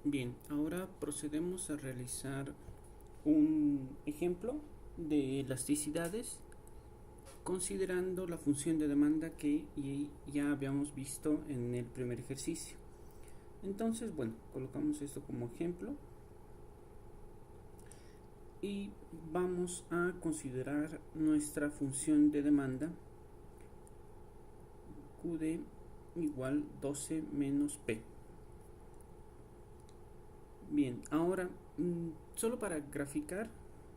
Bien, ahora procedemos a realizar un ejemplo de elasticidades considerando la función de demanda que ya habíamos visto en el primer ejercicio. Entonces, bueno, colocamos esto como ejemplo y vamos a considerar nuestra función de demanda QD igual 12 menos P. Bien, ahora solo para graficar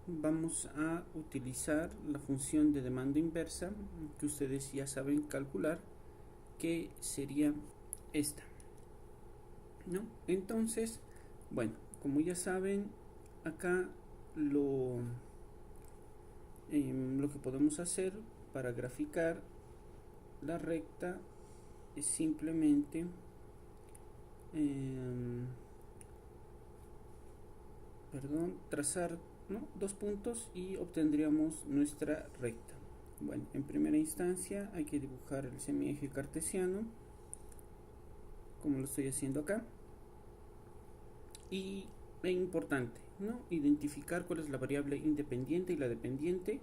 vamos a utilizar la función de demanda inversa que ustedes ya saben calcular, que sería esta, ¿no? Entonces, bueno, como ya saben, acá lo que podemos hacer para graficar la recta es simplemente trazar, ¿no?, dos puntos y obtendríamos nuestra recta. Bueno, en primera instancia hay que dibujar el semieje cartesiano, como lo estoy haciendo acá. Y es importante, ¿no?, identificar cuál es la variable independiente y la dependiente.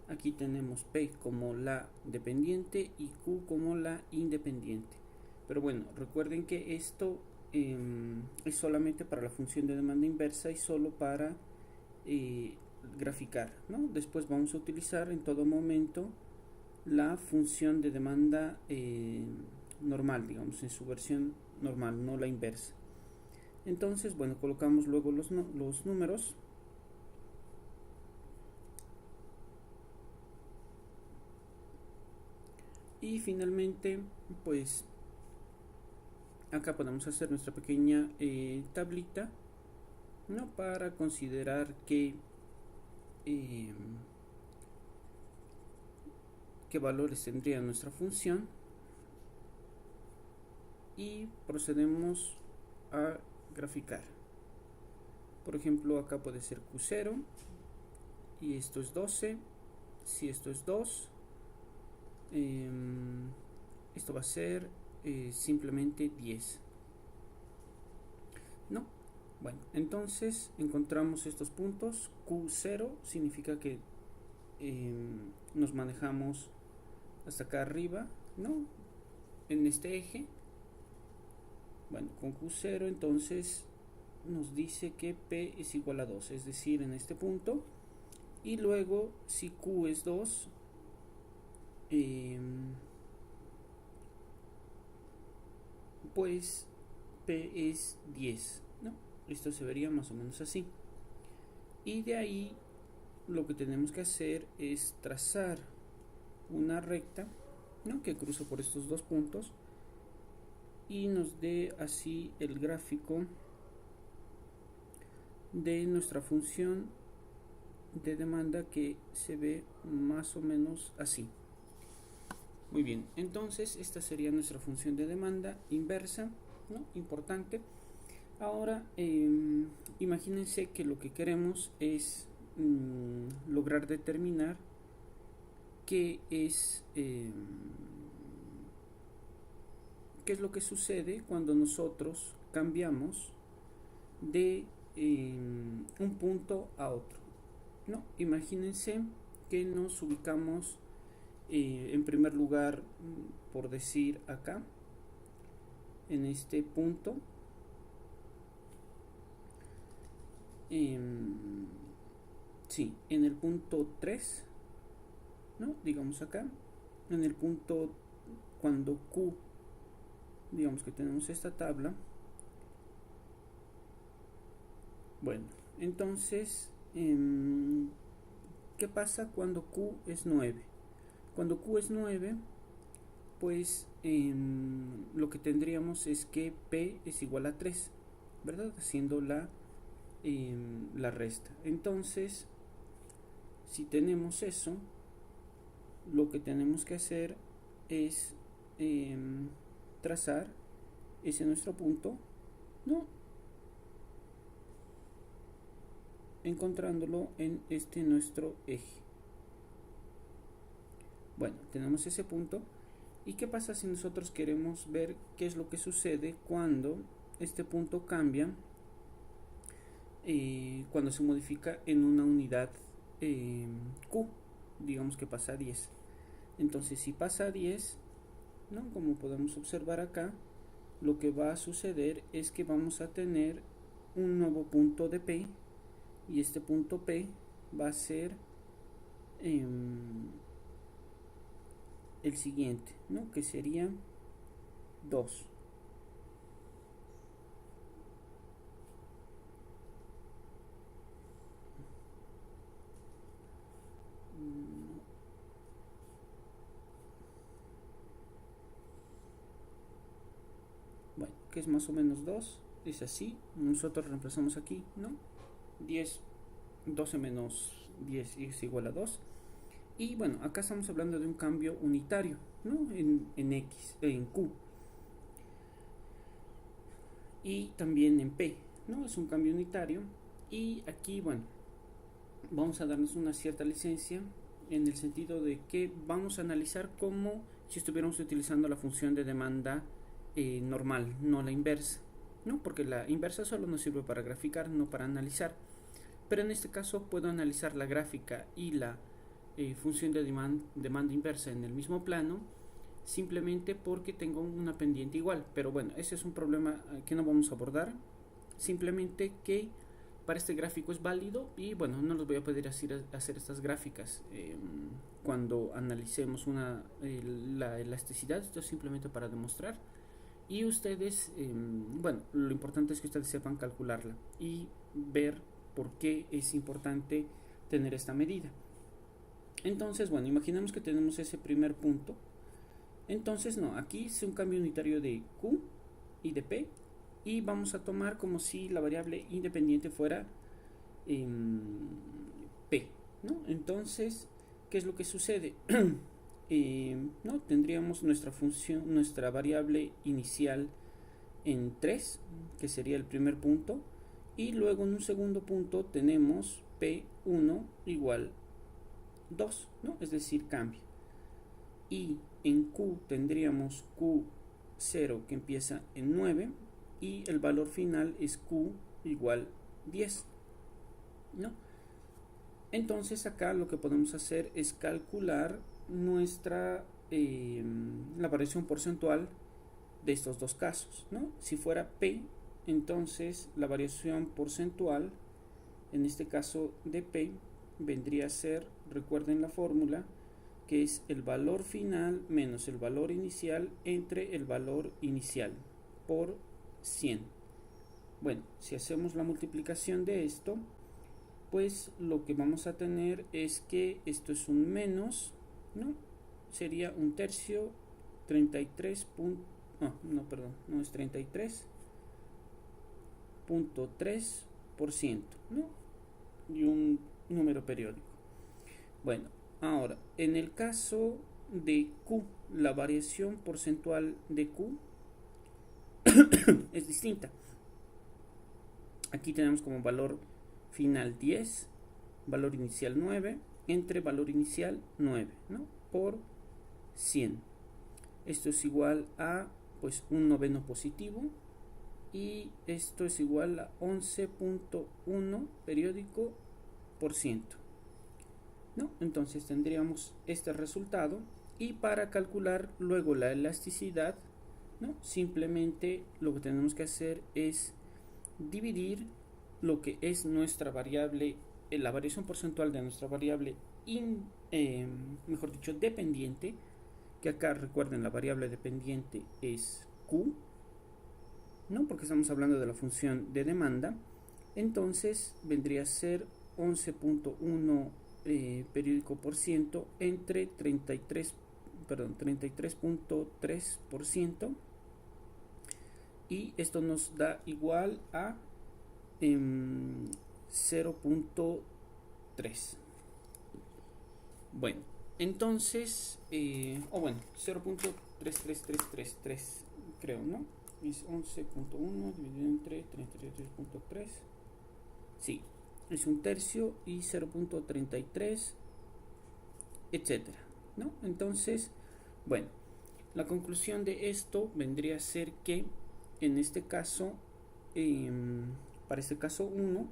Aquí tenemos P como la dependiente y Q como la independiente. Pero bueno, recuerden que esto es solamente para la función de demanda inversa y solo para graficar, ¿no? Después vamos a utilizar en todo momento la función de demanda normal, digamos, en su versión normal, no la inversa. Entonces, bueno, colocamos luego los números. Y finalmente, pues acá podemos hacer nuestra pequeña tablita, ¿no?, para considerar qué valores tendría nuestra función. Y procedemos a graficar. Por ejemplo, acá puede ser Q0 y esto es 12. Si esto es 2, esto va a ser simplemente 10, ¿no? Bueno, entonces encontramos estos puntos. Q0 significa que nos manejamos hasta acá arriba, ¿no?, en este eje. Bueno, con Q0 entonces nos dice que P es igual a 2, es decir, en este punto. Y luego, si Q es 2, pues P es 10, ¿no? Esto se vería más o menos así. Y de ahí lo que tenemos que hacer es trazar una recta, ¿no?, que cruza por estos dos puntos y nos dé así el gráfico de nuestra función de demanda, que se ve más o menos así. Muy bien, entonces esta sería nuestra función de demanda inversa, ¿no?, importante. Ahora imagínense que lo que queremos es lograr determinar qué es lo que sucede cuando nosotros cambiamos de un punto a otro, ¿no? Imagínense que nos ubicamos en primer lugar, por decir acá, en este punto. Sí, en el punto 3, ¿no?, digamos acá, en el punto cuando Q, digamos que tenemos esta tabla. Bueno, entonces, ¿qué pasa cuando Q es 9? Cuando Q es 9, pues lo que tendríamos es que P es igual a 3, ¿verdad?, haciendo la resta. Entonces, si tenemos eso, lo que tenemos que hacer es trazar ese nuestro punto, ¿no?, encontrándolo en este nuestro eje. Bueno, tenemos ese punto. ¿Y qué pasa si nosotros queremos ver qué es lo que sucede cuando este punto cambia cuando se modifica en una unidad Q, digamos que pasa a 10. Entonces si pasa a 10, ¿no? Como podemos observar acá, lo que va a suceder es que vamos a tener un nuevo punto de P, y este punto P va a ser el siguiente, ¿no? Que sería 2. Bueno, que es más o menos 2, es así. Nosotros reemplazamos aquí, ¿no? 10, 12 menos 10 es igual a 2. Y bueno, acá estamos hablando de un cambio unitario, ¿no? En X, en Q. Y también en P, ¿no? Es un cambio unitario. Y aquí, bueno, vamos a darnos una cierta licencia en el sentido de que vamos a analizar como si estuviéramos utilizando la función de demanda normal, no la inversa, ¿no? Porque la inversa solo nos sirve para graficar, no para analizar. Pero en este caso puedo analizar la gráfica y la función de demanda inversa en el mismo plano, simplemente porque tengo una pendiente igual. Pero bueno, ese es un problema que no vamos a abordar. Simplemente que para este gráfico es válido, y bueno, no les voy a pedir hacer estas gráficas cuando analicemos la elasticidad. Esto es simplemente para demostrar, y ustedes, bueno, lo importante es que ustedes sepan calcularla y ver por qué es importante tener esta medida. Entonces, bueno, imaginemos que tenemos ese primer punto. Entonces, no, aquí es un cambio unitario de Q y de P, y vamos a tomar como si la variable independiente fuera P, ¿no? Entonces, ¿qué es lo que sucede? ¿No? Tendríamos nuestra función, nuestra variable inicial en 3, que sería el primer punto, y luego en un segundo punto tenemos P1 igual 2, ¿no? Es decir, cambia. Y en Q tendríamos Q0 que empieza en 9, y el valor final es Q igual 10, ¿no? Entonces acá lo que podemos hacer es calcular la variación porcentual de estos dos casos, ¿no? Si fuera P, entonces la variación porcentual, en este caso de P, vendría a ser, recuerden la fórmula, que es el valor final menos el valor inicial entre el valor inicial por 100. Bueno, si hacemos la multiplicación de esto, pues lo que vamos a tener es que esto es un menos, ¿no? Sería un tercio, 33. No es 33.3%, ¿no? Y un número periódico. Bueno, ahora, en el caso de Q, la variación porcentual de Q es distinta. Aquí tenemos como valor final 10, valor inicial 9, entre valor inicial 9, ¿no? Por 100. Esto es igual a pues un noveno positivo, y esto es igual a 11.1 periódico por ciento, ¿no? Entonces tendríamos este resultado, y para calcular luego la elasticidad, ¿no? Simplemente lo que tenemos que hacer es dividir lo que es nuestra variable, la variación porcentual de nuestra variable mejor dicho dependiente, que acá recuerden la variable dependiente es Q, ¿no? Porque estamos hablando de la función de demanda. Entonces vendría a ser 11.1 periódico por ciento entre 33.3%, y esto nos da igual a 0.3. Bueno, entonces, 0.33333, creo, ¿no? Es 11.1 dividido entre 33.3. Sí, es un tercio y 0.33, etcétera, ¿no? Entonces, bueno, la conclusión de esto vendría a ser que en este caso para este caso 1,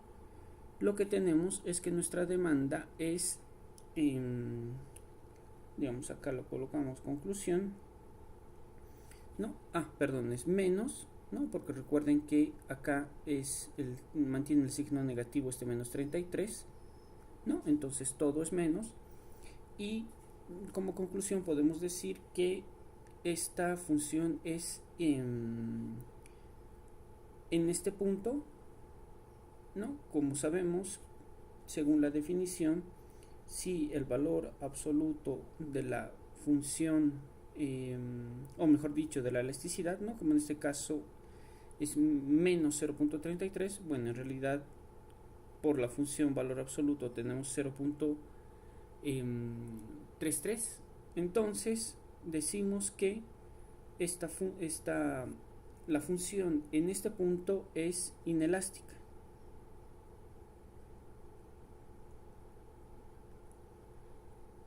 lo que tenemos es que nuestra demanda es, digamos, acá lo colocamos conclusión, ¿no? Perdón, es menos, ¿no? Porque recuerden que acá mantiene el signo negativo este menos 33, ¿no? Entonces todo es menos. Y como conclusión podemos decir que esta función es en este punto, ¿no? Como sabemos, según la definición, si el valor absoluto de la función, o mejor dicho, de la elasticidad, ¿no? Como en este caso es menos 0.33, bueno, en realidad por la función valor absoluto tenemos 0.33, entonces decimos que la función en este punto es inelástica.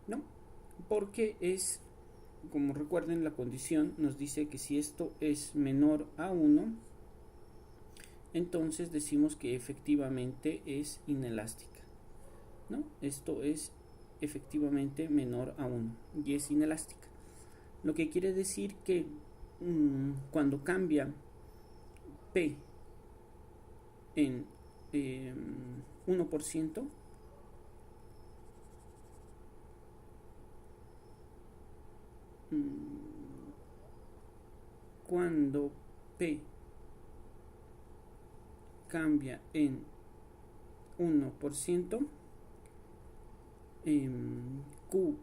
¿No? Porque es, como recuerden, la condición nos dice que si esto es menor a 1, entonces decimos que efectivamente es inelástica, ¿no? Esto es efectivamente menor a 1 y es inelástica. Lo que quiere decir que cuando cambia P en 1%, cuando P cambia en 1%, Q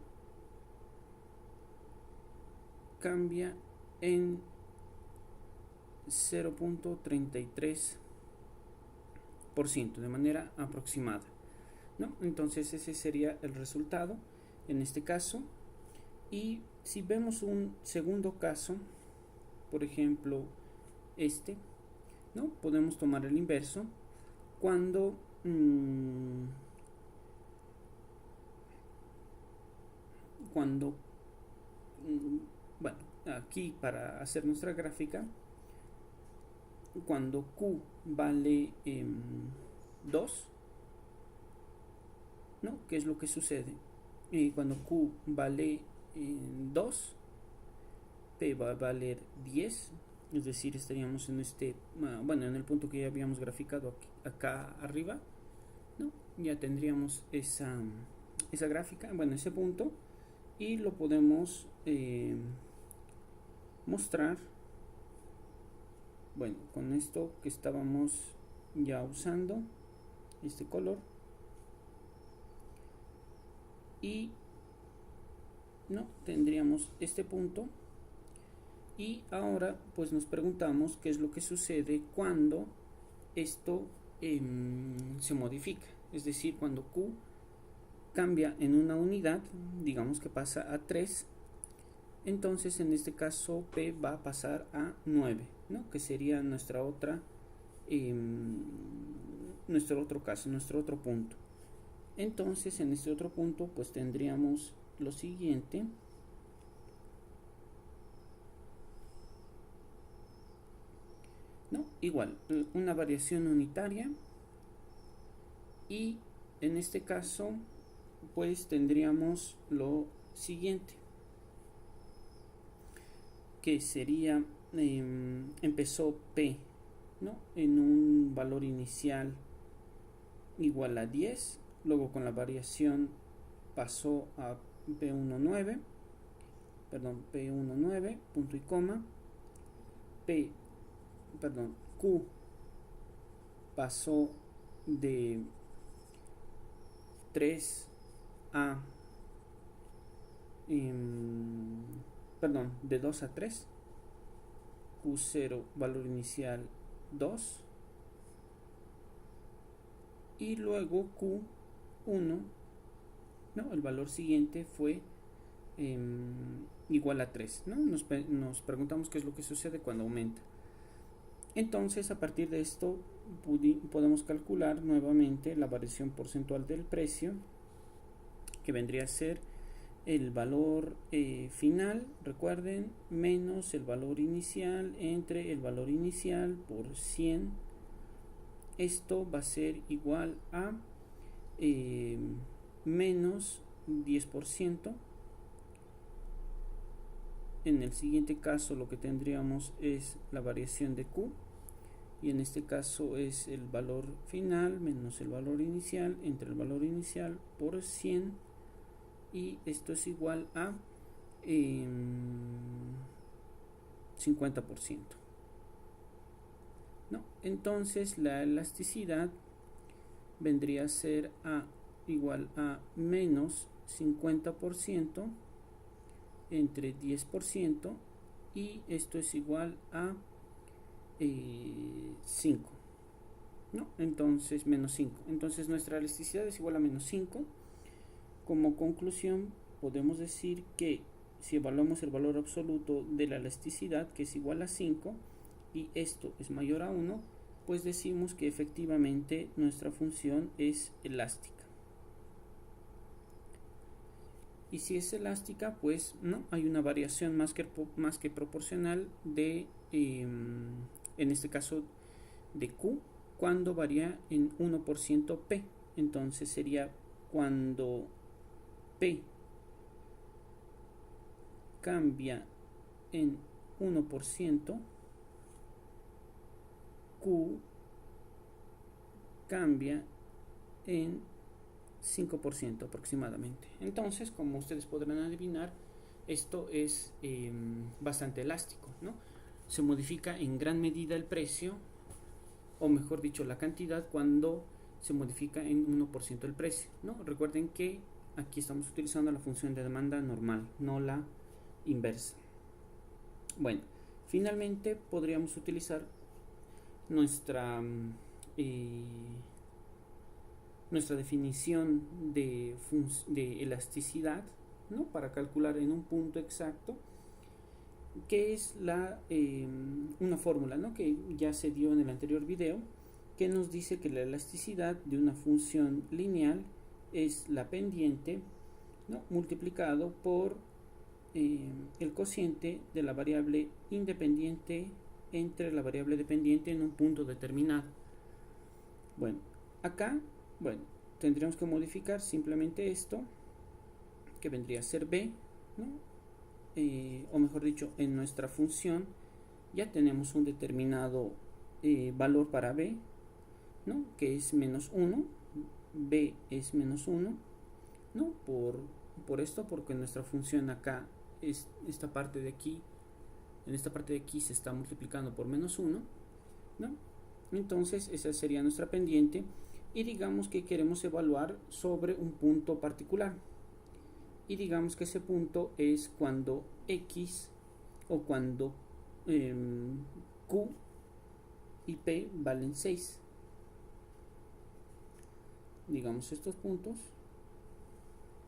cambia en 0.33% de manera aproximada, ¿no? Entonces ese sería el resultado en este caso. Y si vemos un segundo caso, por ejemplo ¿no? Podemos tomar el inverso cuando bueno, aquí para hacer nuestra gráfica, cuando Q vale 2, ¿no? ¿Qué es lo que sucede? Cuando Q vale 2, P va a valer 10, es decir, estaríamos en en el punto que ya habíamos graficado acá arriba, ¿no? Ya tendríamos esa gráfica, ese punto, y lo podemos mostrar, con esto que estábamos ya usando, este color, y no tendríamos este punto. Y ahora pues nos preguntamos qué es lo que sucede cuando esto se modifica, es decir, cuando Q cambia en una unidad, digamos que pasa a 3, entonces en este caso P va a pasar a 9, ¿no? Que sería nuestro otro caso, nuestro otro punto. Entonces en este otro punto pues tendríamos lo siguiente. ¿No? Igual, una variación unitaria, y en este caso pues tendríamos lo siguiente, que sería empezó P, ¿no? En un valor inicial igual a 10, luego con la variación pasó a P19, punto y coma, Q pasó de 3 a de 2 a 3, Q0 valor inicial 2, y luego Q1, ¿no? El valor siguiente fue igual a 3, ¿no? Nos preguntamos qué es lo que sucede cuando aumenta. Entonces, a partir de esto podemos calcular nuevamente la variación porcentual del precio, que vendría a ser el valor final, recuerden, menos el valor inicial entre el valor inicial por 100 esto va a ser igual a menos 10%. En el siguiente caso lo que tendríamos es la variación de Q, y en este caso es el valor final menos el valor inicial entre el valor inicial por 100, y esto es igual a 50%. ¿No? Entonces la elasticidad vendría a ser igual a menos 50% entre 10%, y esto es igual a 5. ¿No? Entonces menos 5. Entonces nuestra elasticidad es igual a menos 5. Como conclusión podemos decir que si evaluamos el valor absoluto de la elasticidad, que es igual a 5, y esto es mayor a 1, pues decimos que efectivamente nuestra función es elástica. Y si es elástica, pues no hay una variación más que proporcional de, en este caso, de Q, cuando varía en 1% P. Entonces sería cuando P cambia en 1%, Q cambia en 5% aproximadamente. Entonces, como ustedes podrán adivinar, esto es bastante elástico, ¿no? Se modifica en gran medida el precio, o mejor dicho, la cantidad, cuando se modifica en 1% el precio, ¿no? Recuerden que aquí estamos utilizando la función de demanda normal, no la inversa. Bueno, finalmente podríamos utilizar nuestra definición de elasticidad, ¿no? Para calcular en un punto exacto, que es una fórmula, ¿no? Que ya se dio en el anterior video, que nos dice que la elasticidad de una función lineal es la pendiente, ¿no? Multiplicado por el cociente de la variable independiente entre la variable dependiente en un punto determinado. Bueno, acá, tendríamos que modificar simplemente esto, que vendría a ser b, ¿no? O mejor dicho, en nuestra función ya tenemos un determinado valor para b, ¿no? Que es menos 1, b es menos 1, ¿no? Por esto, porque nuestra función acá es esta parte de aquí, en esta parte de aquí se está multiplicando por menos 1, ¿no? Entonces esa sería nuestra pendiente, y digamos que queremos evaluar sobre un punto particular, y digamos que ese punto es cuando x o cuando q y p valen 6. Digamos estos puntos,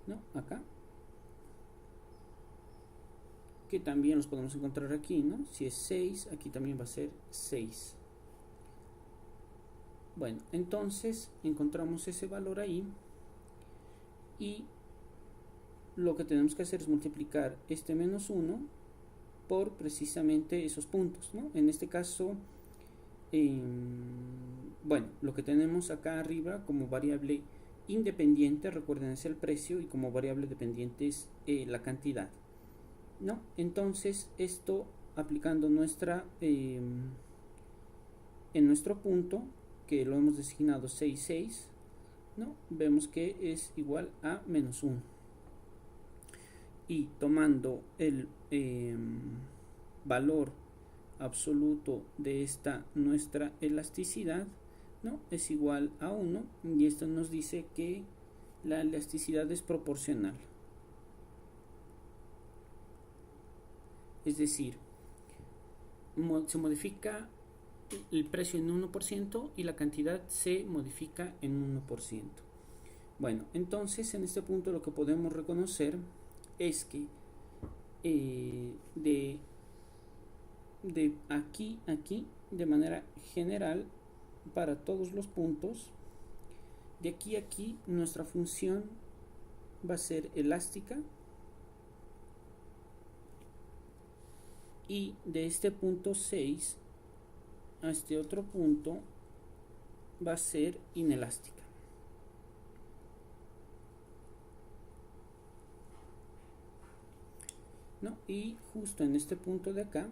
¿no? Acá, que también los podemos encontrar aquí, ¿no? Si es 6, aquí también va a ser 6. Bueno, entonces encontramos ese valor ahí, y lo que tenemos que hacer es multiplicar este menos 1 por precisamente esos puntos, ¿no? En este caso, lo que tenemos acá arriba como variable independiente, recuerden, es el precio, y como variable dependiente es la cantidad, ¿no? Entonces esto, aplicando en nuestro punto, que lo hemos designado 6, 6, ¿no? Vemos que es igual a menos 1. Y tomando el valor absoluto de esta nuestra elasticidad, ¿no? Es igual a 1, y esto nos dice que la elasticidad es proporcional. Es decir, se modifica el precio en 1% y la cantidad se modifica en 1%. Bueno, entonces en este punto lo que podemos reconocer es que de aquí a aquí, de manera general, para todos los puntos, de aquí a aquí nuestra función va a ser elástica, y de este punto 6 a este otro punto va a ser inelástica. ¿No? Y justo en este punto de acá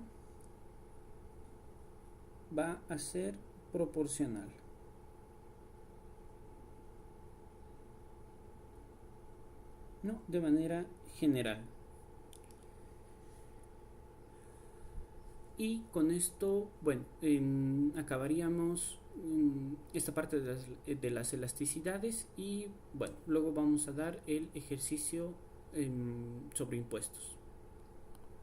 va a ser proporcional. ¿No? De manera general. Y con esto, bueno, acabaríamos esta parte de las elasticidades y bueno, luego vamos a dar el ejercicio sobre impuestos.